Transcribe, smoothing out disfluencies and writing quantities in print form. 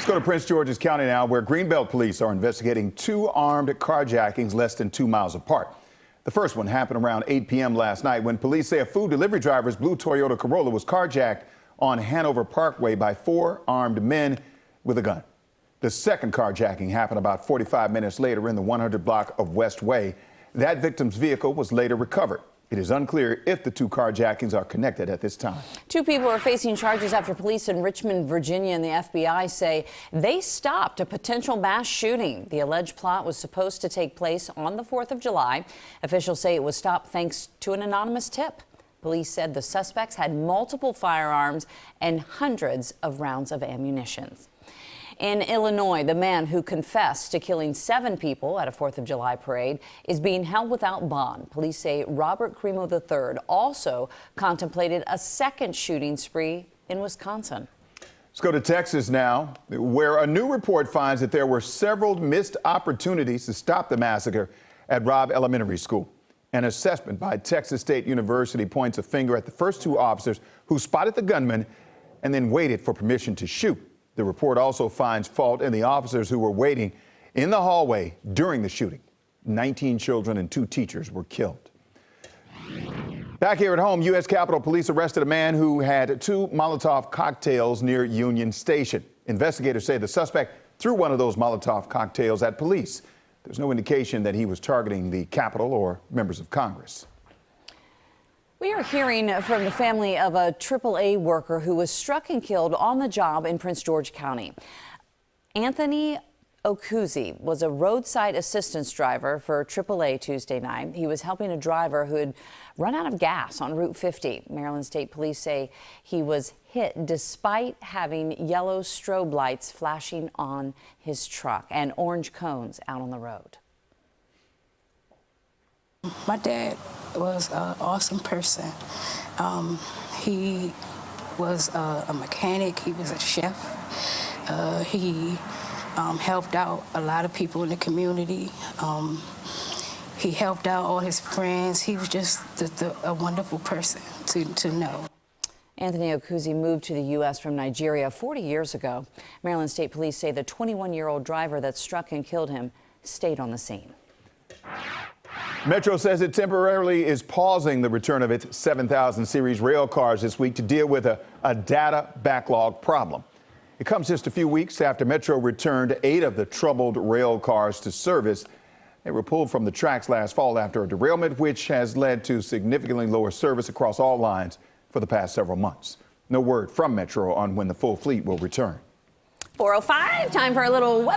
Let's go to Prince George's County now, where Greenbelt police are investigating two armed carjackings less than 2 miles apart. The first one happened around 8 p.m. last night when police say a food delivery driver's blue Toyota Corolla was carjacked on Hanover Parkway by 4 armed men with a gun. The second carjacking happened about 45 minutes later in the 100 block of West Way. That victim's vehicle was later recovered. It is unclear if the two carjackings are connected at this time. 2 people are facing charges after police in Richmond, Virginia, and the FBI say they stopped a potential mass shooting. The alleged plot was supposed to take place on the 4th of July. Officials say it was stopped thanks to an anonymous tip. Police said the suspects had multiple firearms and hundreds of rounds of ammunition. In Illinois, the man who confessed to killing 7 people at a 4th of July parade is being held without bond. Police say Robert Crimo III also contemplated a second shooting spree in Wisconsin. Let's go to Texas now, where a new report finds that there were several missed opportunities to stop the massacre at Robb Elementary School. An assessment by Texas State University points a finger at the first 2 officers who spotted the gunman and then waited for permission to shoot. The report also finds fault in the officers who were waiting in the hallway during the shooting. 19 children and 2 teachers were killed. Back here at home, U.S. Capitol Police arrested a man who had 2 Molotov cocktails near Union Station. Investigators say the suspect threw one of those Molotov cocktails at police. There's no indication that he was targeting the Capitol or members of Congress. We are hearing from the family of a AAA worker who was struck and killed on the job in Prince George County. Anthony Okuzi was a roadside assistance driver for AAA Tuesday night. He was helping a driver who had run out of gas on Route 50. Maryland State Police say he was hit despite having yellow strobe lights flashing on his truck and orange cones out on the road. My dad was an awesome person. He was a mechanic, he was a chef. He helped out a lot of people in the community. He helped out all his friends. He was just a wonderful person to know. Anthony Okuzi moved to the U.S. from Nigeria 40 years ago. Maryland State Police say the 21-year-old driver that struck and killed him stayed on the scene. Metro says it temporarily is pausing the return of its 7000 series rail cars this week to deal with a data backlog problem. It comes just a few weeks after Metro returned 8 of the troubled rail cars to service. They were pulled from the tracks last fall after a derailment, which has led to significantly lower service across all lines for the past several months. No word from Metro on when the full fleet will return. 4:05, time for a little weather.